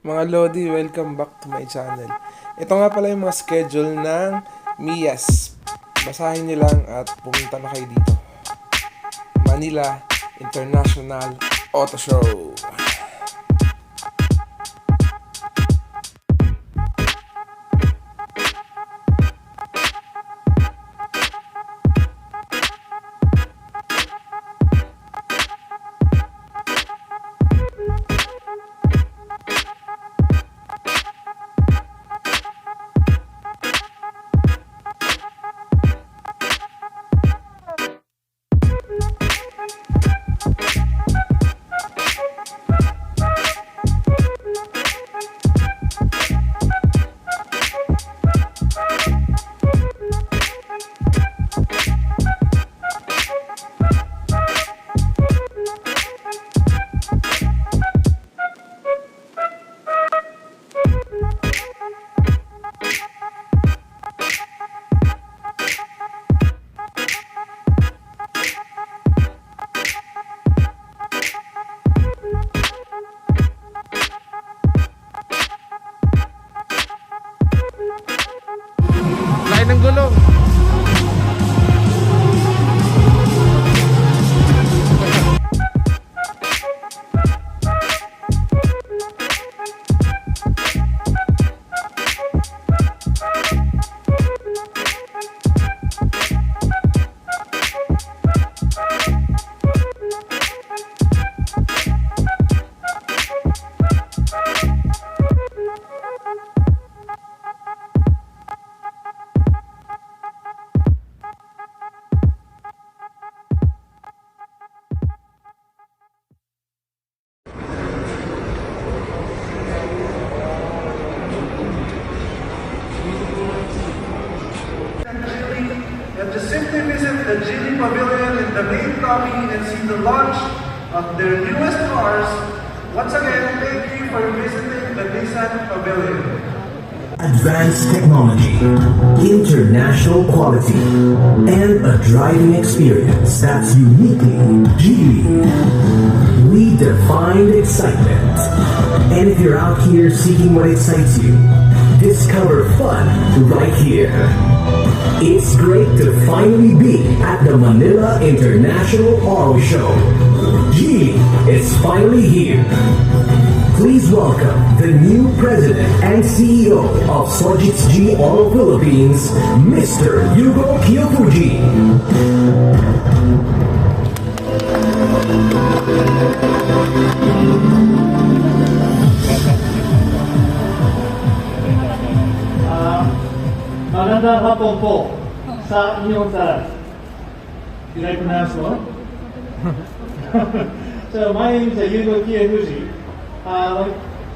Mga Lodi, welcome back to my channel. Ito nga pala yung mga schedule ng MIAS. Basahin niyo lang at pumunta na kayo dito. Manila International Auto Show. Lain ng gulong. You have to simply visit the 𝙤𝚊𝚗𝚗 Pavilion in the main lobby and see the launch of their newest cars. Once again, thank you for visiting the Nissan Pavilion. Advanced technology, international quality, and a driving experience that's uniquely Geely. We define excitement. And if you're out here seeking what excites you, discover fun right here. It's great to finally be at the Manila International Auto Show. Geely is finally here. Please welcome the new President and CEO of 𝚂𝚘𝚗𝚊𝚗 Auto Philippines, Mr. 𝚂𝚑𝚘𝚗𝚘𝚗𝚊𝚗. Magandang hapon po sa inyong lahat. Did I pronounce well? So my name is 𝚂𝚑𝚘𝚗𝚗𝚊𝚗. Like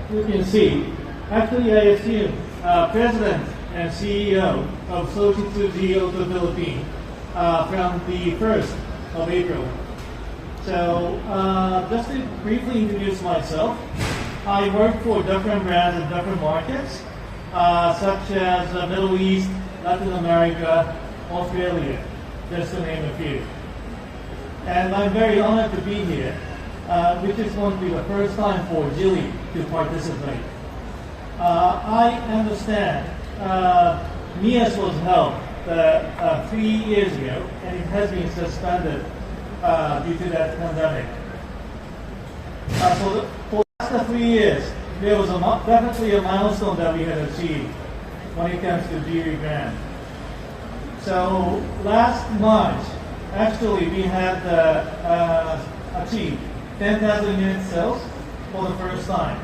you can see, actually I assume President and CEO of 𝚂𝚘𝚗𝚗 Auto Philippines from the 1st of April. So just to briefly introduce myself, I work for different brands in different markets, such as the Middle East, Latin America, Australia, just to name a few. And I'm very honored to be here, which is going to be the first time for Geely to participate. I understand MIAS was held 3 years ago, and it has been suspended due to that pandemic. For the last 3 years, there was definitely a milestone that we had achieved when it comes to Geely brand. So last March, actually we had achieved 10,000 unit sales for the first time.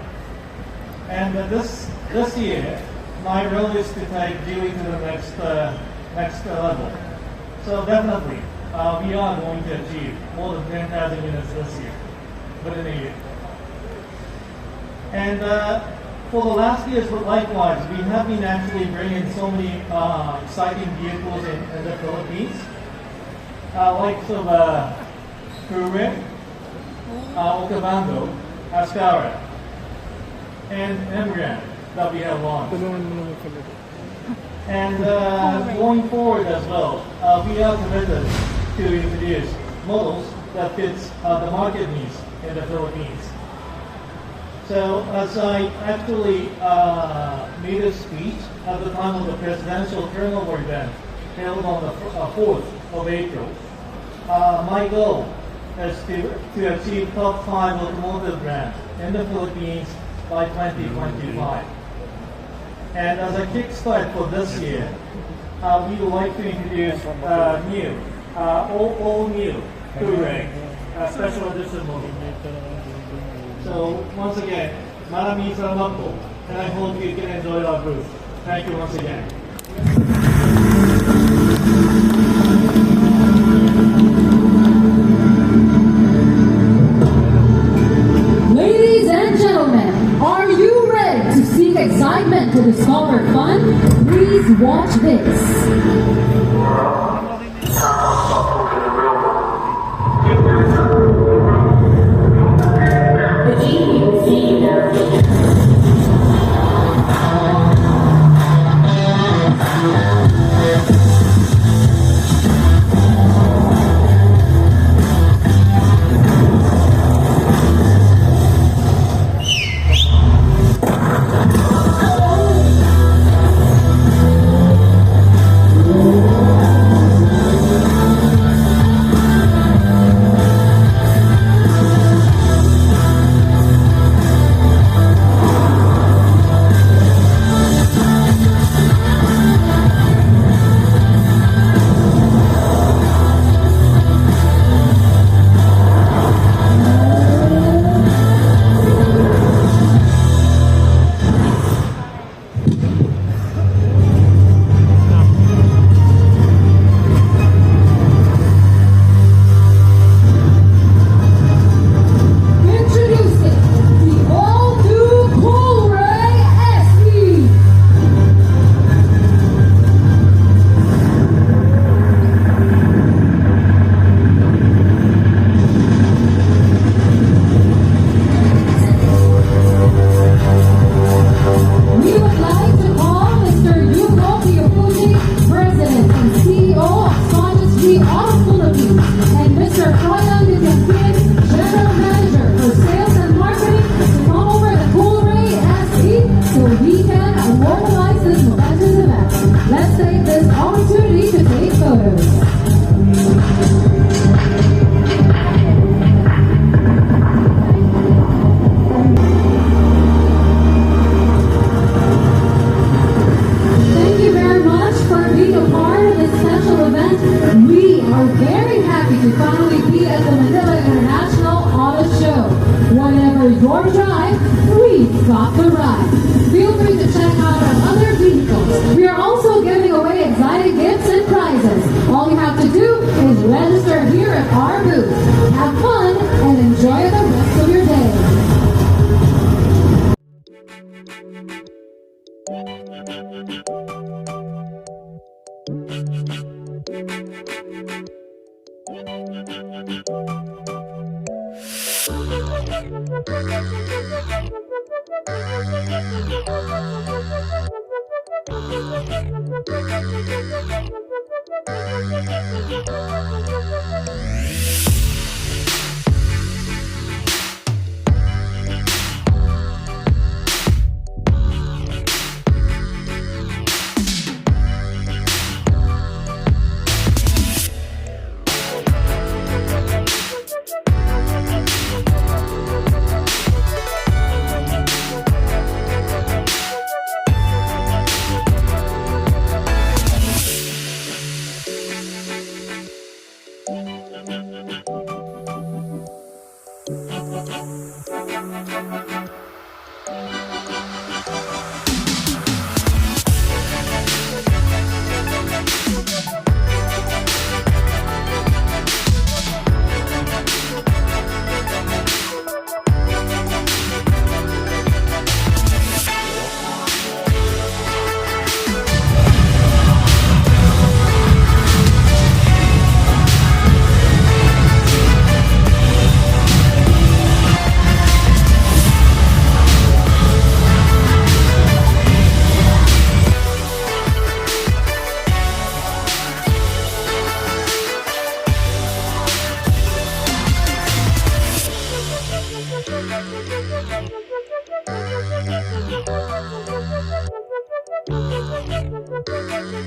And this year, my role is to take Geely to the next level. So definitely, we are going to achieve more than 10,000 units this year, within a year. And for the last years, but likewise, we have been actually bringing so many exciting vehicles in the Philippines, like 𝚑𝚘𝚗𝚗𝚗𝚗, 𝚂𝚑𝚘𝚗𝚗𝚗𝚗, 𝚑𝚗𝚗𝚗𝚗, and 𝚑𝚗𝚗𝚗𝚗𝚗, that we have launched. And going forward as well, we are committed to introduce models that fits the market needs in the Philippines. So as I actually made a speech at the time of the presidential turnover event held on the 4th of April, my goal is to achieve top 5 automotive brands in the Philippines by 2025. And as a kickstart for this year, we would like to introduce all new Touring special edition model. So once again, maraming salamat po, and I hope you can enjoy our booth. Thank you once again. Ladies and gentlemen, are you ready to seek excitement to discover fun? Please watch this.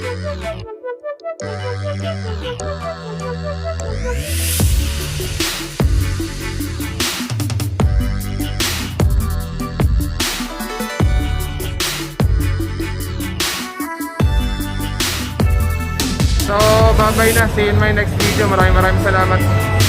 So, bye-bye na. See you in my next video. Maraming salamat.